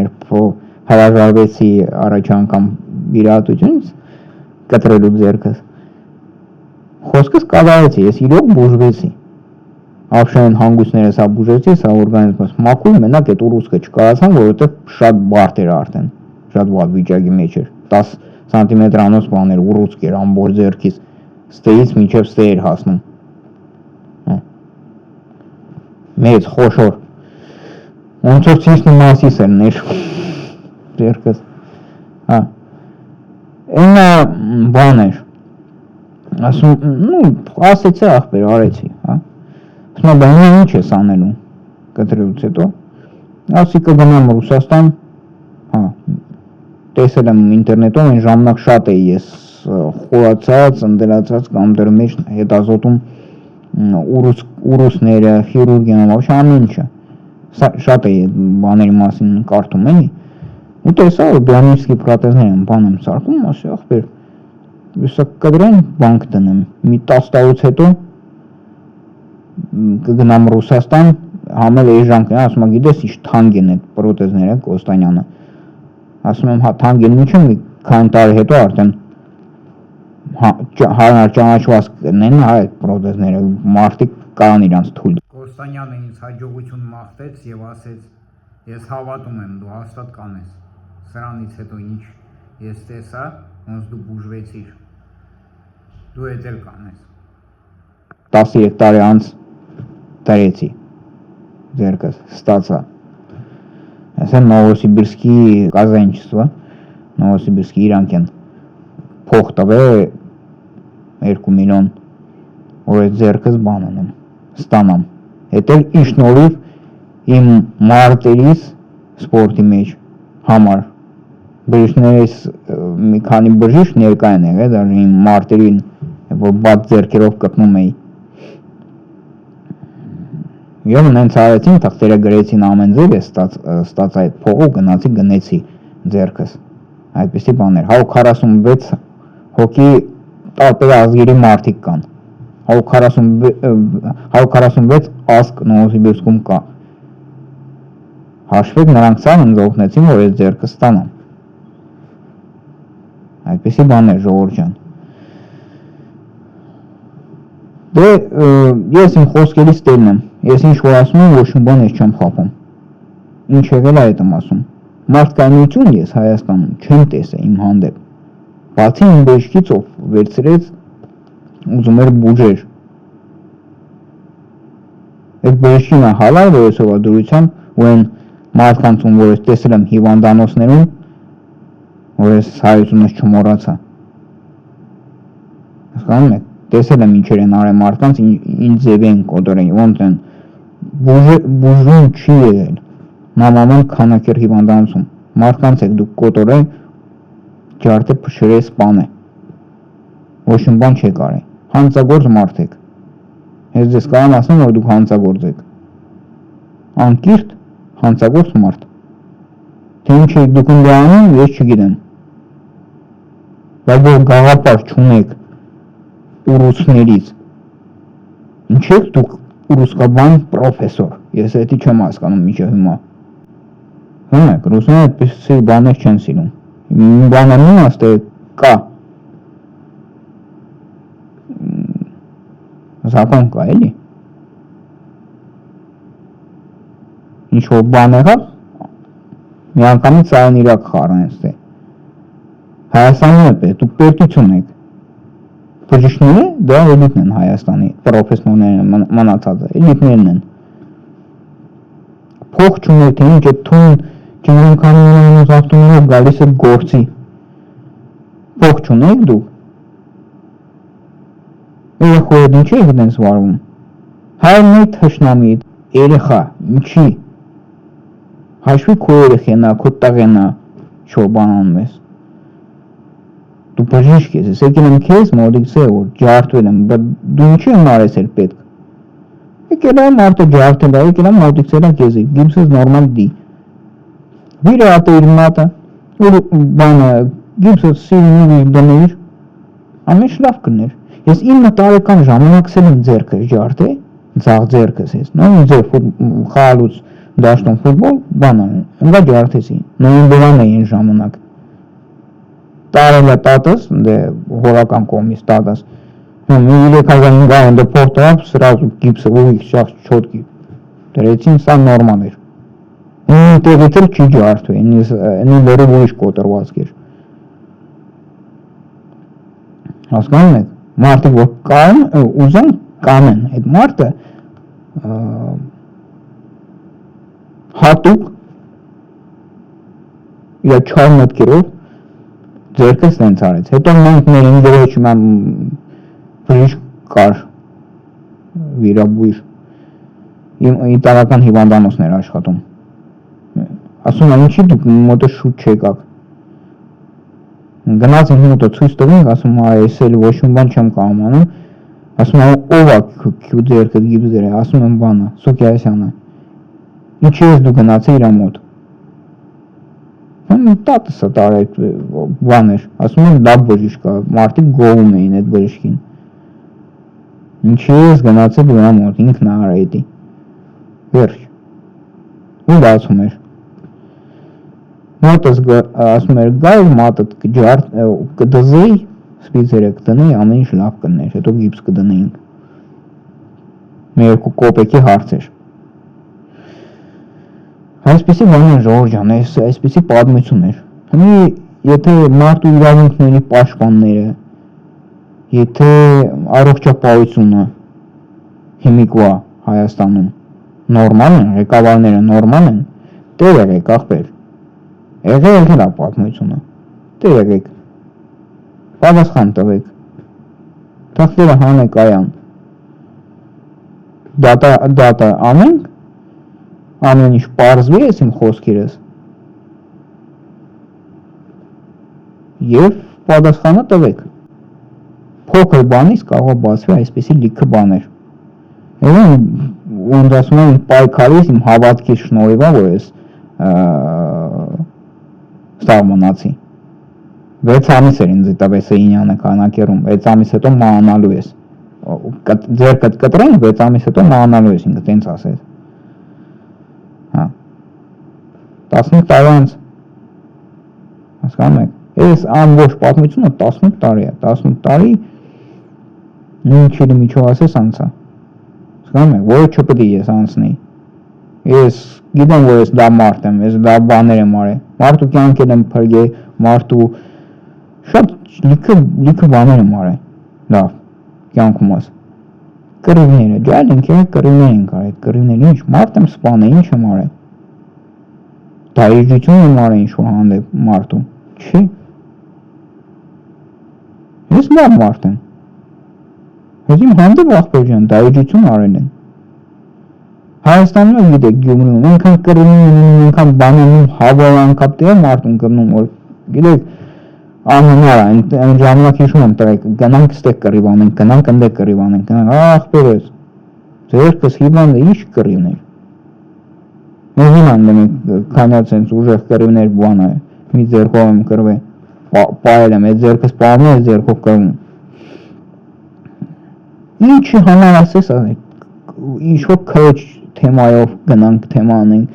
հրաժարվեցի առաջ անգամ վիրահատությունից կտրելու ձեռքս։ Խոսքս կատարեցի, ես իրոք բուժվեցի։ Ավշային հանգույցներս բուժեցի, սա օրգանիզմս մաքուր, մենակ այդ ուռուցքը չկարացան, որովհետև շատ բարդ էր արդեն, շատ վատ վիճակի մեջ էր։ 10 սանտիմետրանոց բան էր, ուռուցք էր ամբողջ ձեռքից, ստեից մինչև ստե էր հասնում։ Մեծ խոշոր։ Ոնց որ ցինչնի մասիս էր ներ ձեռքս։ Հա։ Այնա բան էր։ Ասում, ասեցի ախպեր, արեցի, հա։ Ասում բան ինչ ես անելու կտրելուց հետո։ Ասի կգնամ Ռուսաստան, հա։ Տեսել եմ ինտերնետում, այն ժամանակ շատ էի ես խորացած, ընդելացած կամ դեռ մեջ հետազոտում ուռուցքները, խիրուրգիան, ոչ ամեն ինչը։ Շատ էի բաների մասին կարդում էի։ Ու տեսա որ բիոնիկի պրոթեզներ են բան եմ սարքում, ասի ախպեր Սա կդրեմ բանկ դնեմ, մի 10 տարուց հետո կգնամ Ռուսաստան, համել էի ժամկեն, ասում եմ գիտես ինչ թանկ են այդ պրոթեզները, Կոստանյանը, ասում եմ հա թանկ են ինչ մի քանի տարի հետո արդեն հարմար ճանաչված կնեն այդ պրոթեզները, մարդիկ կան իրանց թույլ։ Կոստանյանը ինձ հաջողություն մաղթեց եւ ասեց ես հավատում եմ դու հաստատ կանես, սրանից հետո ինչ ես տեսա, ոնց դու բուժվեցիր, դու էլ կանես։ 13 տարի անց դարեցի, ձերքս ստացա։ Այսա Նովոսիբիրսկի казанчество, Նովոսիբիրսկի իրանք են փող տվել 2 միլիոն, որ այդ ձերքս բան անեմ, ստանամ։ Հետո ի շնորհիվ իմ մարտերից սպորտի մեջ համար բժիշկներից մի քանի բժիշկ ներկա են եղել, դաժե իմ մարտերին, որ բաց ձերքերով կպնում էի։ Եվ նենց արեցին, թղթերը գրեցին ամեն ձև, ես ստացա այդ փողը, գնացի գնեցի ձերքս։ Այդպիսի բաներ, 146 հոգի տարբեր ազգերի մարդիկ կան, 146 ազգ Նովոսիբիրսկում կա։ Հաշվեք, նրանք սա ինձ օգնեցին, որ այդ ձերքը ստանամ։ Այդպիսի բաներ, ժողովուրդ ջան։ Դե ես իմ խոսքերից տերն եմ, ես ինչ որ ասում եմ, ոչ մի բան ես չեմ խափում։ Ինչ եղել է այդ եմ ասում։ Մարդկայնություն ես Հայաստանում չեմ տեսել իմ հանդեպ։ Բացի իմ բժշկից, ով վերցրեց ուզում էր բուժեր։ Այդ բժշկին է հալալ, որ ես ովադուրությամբ, ու այն մարդկանցում, որ ես տեսել եմ հիվանդանոցներում, որ ես հայությունս չմոռացա։ Հասկանում եք, տեսել եմ ինչեր են արել մարդկանց, ինչ ձև են կոտրել, ոնց են բուժում չի եղել։ Նամանան քանակեր հիվանդանոցում, մարդկանց եք դուք կոտրել, ջարդե փշրել սպանել։ Ոչ մի բան չեք արել։ Հանցագործ մարդ եք։ Ես ձեզ կարամ ասեմ, որ դուք հանցագործ եք։ Անկիրթ հանցագործ մարդ։ Թե ինչ եք դուք անում, ես չգիտեմ։ Բայց որ գաղափար չունեք ուրուսներից, ինչ եք դուք ուրուսկաբան պրոֆեսոր, ես էդի չեմ հասկանում մինչև հիմա։ Հում եք, ռուսները այդպիսի բաներ չեն սիրում։ Բանը իմաստը կա։ Закон կա, էլի։ Ինչ որ բան եղավ, մի անգամից սարան իրակ խառն են ստե։ Հայաստանում է պետք, դուք պետություն եք։ Բժիշկները դա էլիտն են Հայաստանի, պրոֆեսորները մնացածը, էլիտներն են։ Փող չունեք, թե ինչ է թուն, ճնգանքաններով ավտոներով գալիս է գործի։ Փող չունեք դուք։ Երեխոյդ ինչ եք դենց վարվում։ Հայրն է թշնամի, երեխա, ինչի։ Հաշվի քո երեխենա, քո տղենա, շո բան անում ես։ Դու բժիշկ ես, ես եկել եմ քեզ մոտիկս է, որ ջարդվել եմ, բայց դու ինչի եմ արես էլ պետք։ Եկել եմ մարդը ջարդել է, եկել եմ մոտիկս էլա քեզի, գիպսս նորմալ դի։ Վիրատ է իր մատը, որ բանը, գիպսս սիրունի դներ, ամեն շլավ կներ։ Ես 9 տարեկան ժամանակս եմ ձերքս ջարդել, ձաղ ձերքս ես, նույն ձեր խաղալուց դաշտում ֆուտբոլ, բանը, ընկա ջարդեցի, նոյեմբերան էին ժամանակ։ Տարել է տատս, դե հորական կողմից տատս, մի 3000 գայն դե փորտավ, սրազու գիպսը ուղիք շախ չոտքի, դրեցին, սա նորմալ էր։ Ինի տեղից էլ չի ջարդվի, ինի լերով ուրիշ կոտրվածք էր։ Հասկանում եք, մարդիկ որ կան, ուզեն կանեն, այդ մարդը հատուկ իր 4 մտքերով ձերքս նենց արեց, հետո մենք մեր ինգրեջ բժիշկ կար վիրաբույժ, իտալական հիվանդանոցներ աշխատում, ասում եմ ինչի դուք մոտը շուտ չեկաք, գնաց ինձ մոտը ցույց տվենք, ասում այս էլ ոչ մի բան չեմ կարող անում, ասում եմ ով է քու ձերքը գիպս դրել, ասում եմ բանը, Սուկիասյանը, ինչի ես դու գնացի իր մոտ, տատս է տար այդ բաներ, ասում եմ դա բժիշկ է, մարդիկ գովում էին այդ բժիշկին, ինչի ես գնացել իր մոտ, ինքն է արայդի, վերջ, ու լացում էր, մոտս ասում էր գայ, մատըտ կդզեի, սպիցերը կդնեի, ամեն ինչ լավ կներ, հետո գիպս կդնեինք, մի 2 կոպեկի հարց էր, այսպիսի բան ժողովուրդ ջան, այսպիսի պատմություն էր, հնի եթե մարդու իրավունքների պաշտպանները, եթե առողջապահությունը հիմիկվա Հայաստանում, նորմալ են, ղեկավարները նորմալ են, տեր եղեք ախպեր, եղել է պատմությունը, տեր եղեք, պատասխան տվեք, թղթերը հանեք այան, դատա անենք, ամեն ինչ պարզվի ես իմ խոսքերս, և պատասխանը տվեք, փոքր բանից կարող բացվի այսպեսի լիքը բաներ, և ոնց ասում եմ պայքարից իմ հավատքից շնորհիվ որ ես սահմանացի, 6 ամիս էր ինձ տվեց Սեյնյանը քանակերում, 6 ամիս հետո մանալու ես, ձերքդ կտրենք, 6 ամիս հետո մանալու ես, ինքը տենց ասեց, 15 տարի անց, հասկանում եք, ես ամբողջ պատմությունը 15 տարի է, 15 տարի նույնչիլի միջով ասես անցա, հասկանում եք, որը չպետք է ես անցնեի, ես գիտեմ, որ ես դա մարդ եմ, ես դա բաներ եմ արել, մարդու կյանքեր եմ փրկել, մարդու շատ լիքը բաներ եմ արել, լավ, կյանքումս, կռիվները, ջայլ ենք եղել կռիվներ ենք արել, կռիվներ ինչ, մարդ եմ սպանել, ինչ եմ արել, դայրիջություն եմ արել ինչ-որ հանդեպ մարդու, չի, ես լավ մարդ եմ, ես իմ հանդեպ ախպեր ջան, դայրիջություն արել են, Հայաստանում գիտեք Գյումրիում, այնքան կռիվներ, այնքան բաներ, հավալ անկապ տեղ մարդուն կռնում, որ գիտեք անհնար է, այն ժամանակ հիշում եմ տղեկ, գնանք ստեղ կռիվ անենք, գնանք ընդեղ կռիվ անենք, գնանք, ախպեր ես, ձերքս հիվանդ է, ինչ կռիվներ, ես հիվանդ եմ, քանյաց հենց ուժեղ կռիվներ բան է, մի ձերքով եմ կռվել, պայել եմ, այդ ձերքս պահում է, այդ ձերքով կռվում, ինչի համար ասես, ինչ-որ քրոջ թեմայով գնանք թեմա անենք,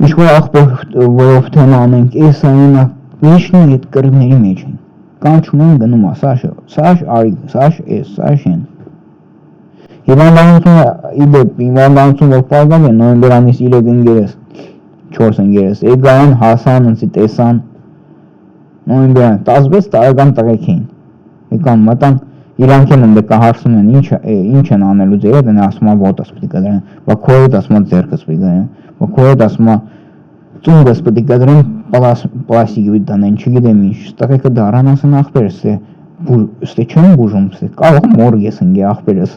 ինչ-որ աղբորով թեմա անենք, ես այնա վիշնի այդ կռիվների մեջ են, կանչում են գնում է, Սաշ արիք, Սաշ ես, Սաշ են, հիվանդանություն որ պարգավ է, նոյեմբերանից 3 ընգերես, 4 ընգերես, էգան հասան, ընցի տեսան, նոյեմբերան, 16 տարեկան տղեկ էին, եկան մտան, իրանք են ընդեկա հարսում են, ինչ են անելու ձերդ, են ասում է ոտս պիտի կդրեն, բա քորդ ասում է ձերքս պիտի կդրեն, բա քորդ ասում է ծունգս պիտի կդրեն, պլաստիկի պիտի դնեն, չգիտեմ ինչ, տղեկը դարան ասեն ախպերս, ստե չեմ բուժում, կարող մորգ ես ընգի ախպերս,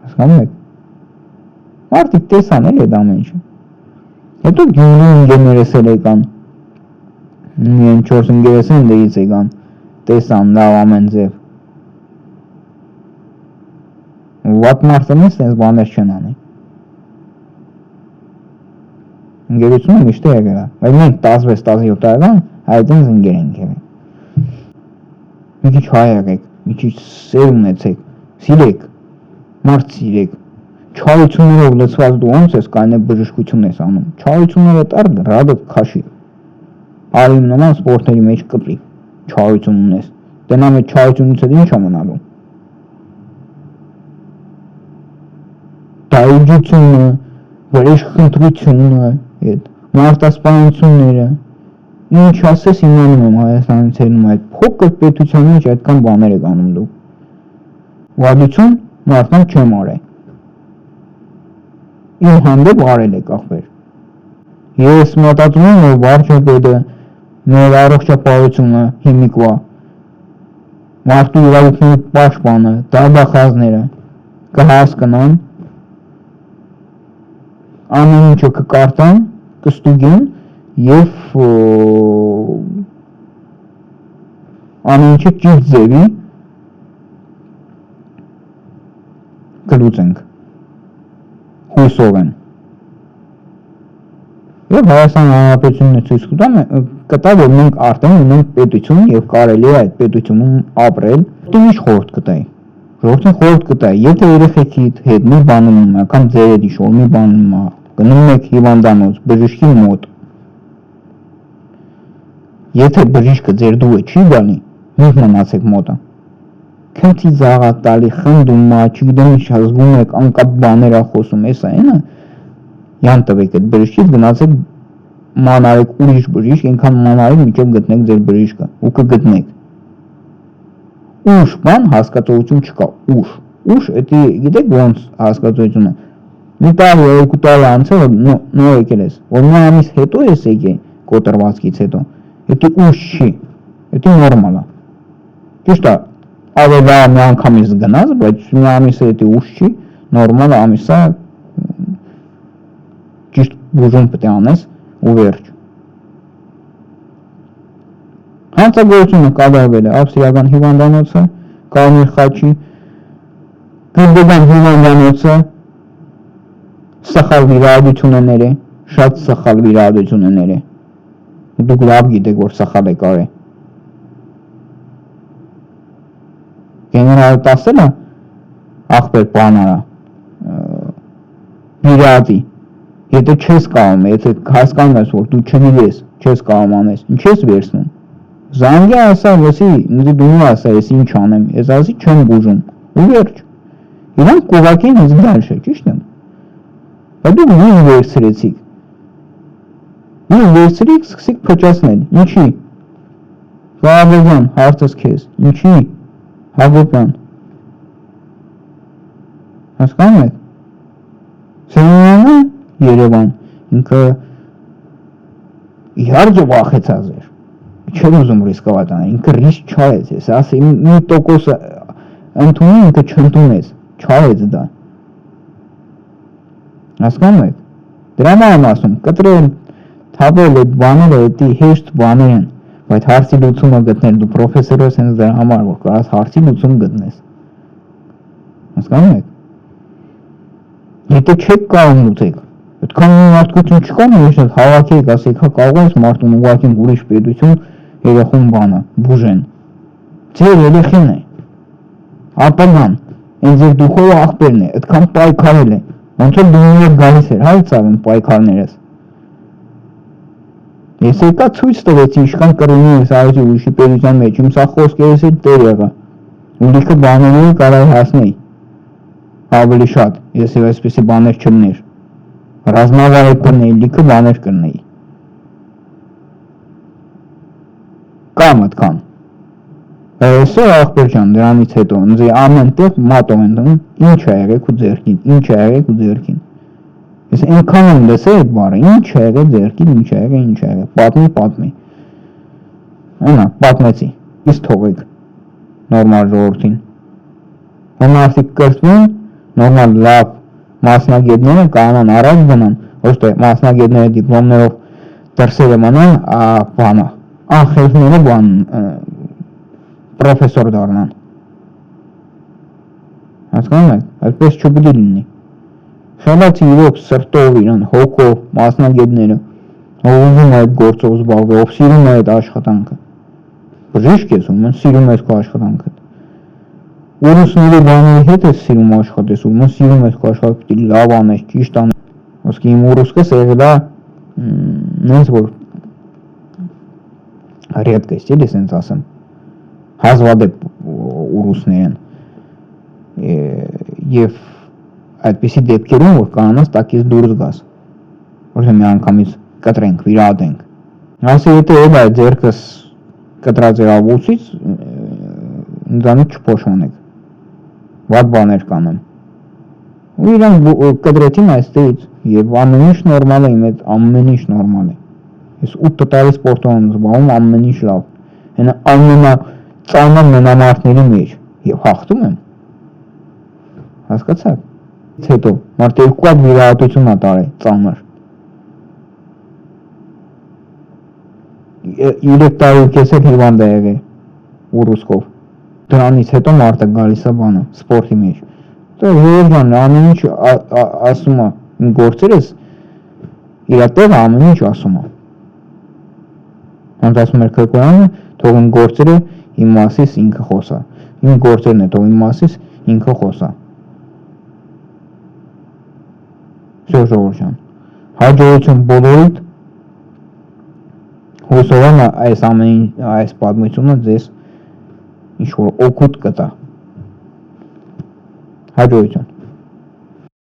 հասկանում եք, մարդիկ տեսան էլ էդ ամեն ինչը, հետո Գյումրի ընգերներս էլ եկան, միայն 4 ընգերես են դերից եկան, տեսան լավ ամեն ձև, վատ մարդն ես տենց բաներ չեն անի, ընգերությունը միշտ է եղել է, բայց մենք 16-17 տարեկան այդ ինձ ընգեր ենք եղել, մի քիչ հայ եղեք, մի քիչ սեր ունեցեք, սիրեք, մարդ սիրեք, չարություններով լցված դու ոնց ես կայնե բժշկություն ես անում, չարությունները տար ռադդ քաշի, արիմ նման սպորտների մեջ կպրի, չարություն ունես, տնամ այդ չարությունից հետ ինչ է մնալու, դայրիջությունը, վրեժխնդրությունը, մարդասպանությունները, ինչ ասես իմանում եմ Հայաստանից հերնում այդ փոքր պետության մեջ այդքան բաներ եք անում դուք, վարդություն մարդան չեմ արել, իմ հանդեպ արել եք ախպեր, ես մտածում եմ, որ վարչապետը, մեր առողջապահությունը հիմիկվա, մարդու իրավունքների պաշտպանը, դարբախազները կհասկանան, ամեն ինչը կկարտան, կստուգեն և ամեն ինչը ճիշտ ձևի կլուծենք, հույսով եմ։ Եվ Հայաստան Հանրապետությունն է ցույց կտա, որ մենք արդեն ունենք պետություն և կարելի է այդ պետությունում ապրել, դու ինչ խորհուրդ կտայի։ Ժողովրդին խորհուրդ կտայի, եթե երեխեքիդ հետ մի բանում է, կամ ձեր հետ ինչ-որ մի բանում է, գնում եք հիվանդանոց, բժշկի մոտ, եթե բժիշկը ձեր դուը չի գալի, մի մնացեք մոտը, քնցի զաղատ տալի, խնդում է, չգիտեմ ինչ զգում եք, անկապ բաներ է խոսում, էս այնը, յան տվեք այդ բժիշկից, գնացեք մանարեք ուրիշ բժիշկ, այնքան մանարեք մինչև գտնեք ձեր բժիշկը, ու կգտնեք, ուշ բան հասկացողություն չկա, ուշ, էդի գիտեք ոնց հասկացողությունը, մի տարի երկու տարի անցել նոր եկել ես, որ մի ամիս հետո ես եկել կոտրվածքից հետո, դա ուշ չի, դա նորմալ է, ճիշտ է, ավելի լավ մի անգամից գնաց, բայց մի ամիսը դա ուշ չի, նորմալ ամիսը ճիշտ բուժում պետք է անես ու վերջ։ Հանցագործությունը կատարվել է ավստրիական հիվանդանոցը, Կարմիր խաչի, Գյուլդեգան հիվանդանոցը, սխալ վիրահատությունները, շատ սխալ վիրահատությունները, դուք լավ գիտեք, որ սխալ եք արել։ Գեներալը ասել է, ախպեր բանարա, վիրահատի, եթե չես կարող, եթե հասկանում ես, որ դու չգիտես, չես կարող անես, ինչ ես վերցնում։ Զանգի ասա, լսի, ինձ դու ասա, ես ինչ անեմ, ես ասի չեմ բուժում, ու վերջ։ Իրանք կուղակին ինձ դալշը, ճիշտ եմ։ Բայց դուք մի վերցրեցիք։ Մի վերցրիք, սկսիք փչացնել, ինչի։ Գավազան, հարցս քեզ, ինչի։ Հակոբյան։ Հասկանում եք։ Սենյանը Երևան, ինքը իհարկե վախեցած էր։ Չեմ ուզում ռիսկovat անել, ինքը ռիսկ չարեց, ես ասի մի տոկոսը ընդունի, ինքը չընդունեց, չարեց դա։ Հասկանում եք։ Դրա համար եմ ասում, կտրել, թափել այդ բաները, դա հեշտ բաներ են, բայց հարցի լուծումը գտնել, դու պրոֆեսոր ես հենց դրա համար, որ կարաս հարցի լուծում գտնես։ Հասկանում եք։ Եթե չեք կարող լուծեք, այդքան մարդկություն չկա, մեջ հավաքեք, ասեք, հա կարող ես մարդուն ուղղակի ուրիշ պետություն երեխուն բանը, բուժեն։ Ձեր երեխին է, ապագան, ինձ էր դուխով աղբերն է, այդքան պայքարել է, ոնց որ դու միակ գալիս էր, հայ ծավեն պայքարներս։ Ես եկա ցույց տվեցի ինչքան կրոնի ես արեցի ուրիշի պետության մեջ, իմ սա խոսքերս էլ տեր եղա, ու լիքը բաների կարող հասնեի, ավելի շատ, ես և այսպիսի բաներ չլներ, ռազմավարել կրնեի, լիքը բաներ կրնեի։ Կամ այդքան։ Այսօր աղբեր ջան, դրանից հետո ինձ ամեն տեղ մատով են դնում, ինչ է եղեք ու ձերքին, ինչ է եղեք ու ձերքին։ Ես այնքան եմ լսել այդ բառը, ինչ է եղեք ձերքին, ինչ է եղեք, պատմի։ Այնա, պատմեցի, իսկ թողեք նորմալ ժողովրդին։ Որ մարդիկ կրթվում, նորմալ լավ մասնագետները կանան առաջ գնան, ոչ թե մասնագետները դիպլոմներով դրսերը մնան, բանը, անխելքները բան պրոֆեսոր դառնան։ Հասկանում եք, այդպես չպետք է լինի։ Խելացի իրոք սրտով իրան, հոգով, մասնագետները, ով ուզում է այդ գործով զբաղվել, ով սիրում է այդ աշխատանքը։ Բժիշկ ես, ում սիրում ես քո աշխատանքը։ Ուրուսների բաների հետ ես սիրում աշխատես, ում սիրում ես քո աշխատանքը, լավ անես, ճիշտ անես։ Ոսկի իմ ուրուսկս եղել է նենց որ редкость, или սենց ասեմ, հազվադեպ ուրուսներ են, և այդպիսի դեպքերում, որ կանանաս տակից դուրս գաս, որ մի անգամից կտրենք, վիրահատենք։ Ասի, եթե էլ այդ ձերքս կտրած էր ավուսից, ինձանից չփոշմանեք, վատ բաներ կանեմ։ Ու իրան կտրեցին այստեղից, և ամեն ինչ նորմալ է, իմ հետ ամեն ինչ նորմալ է։ Ես 8 տարի սպորտով եմ զբաղվում, ամեն ինչ լավ։ Հենա ամենածանր մենամարտների մեջ, և հաղթում եմ։ Հասկացաք։ Հետո մարդ 2 հատ վիրահատություն է տարել, ծանր։ 3 տարի ու կես էլ հիվանդ է եղել ուրուսկով։ Դրանից հետո մարդը գալիս է բանը, սպորտի մեջ։ Դա ժողովրդան ամեն ինչ ասում է, իմ գործերս իր տեղը ամեն ինչ ասում է։ Ոնց ասում էր Քրկոյանը, թող իմ գործերը իմ մասից ինքը խոսա։ Իմ գործերն է, թող իմ մասից ինքը խոսա։ Всё ժողովուրդ ջան, հաջողություն բոլորիդ, հուսով եմ այս պատմությունը ձեզ ինչ-որ օգուտ կտա։ Հաջողություն։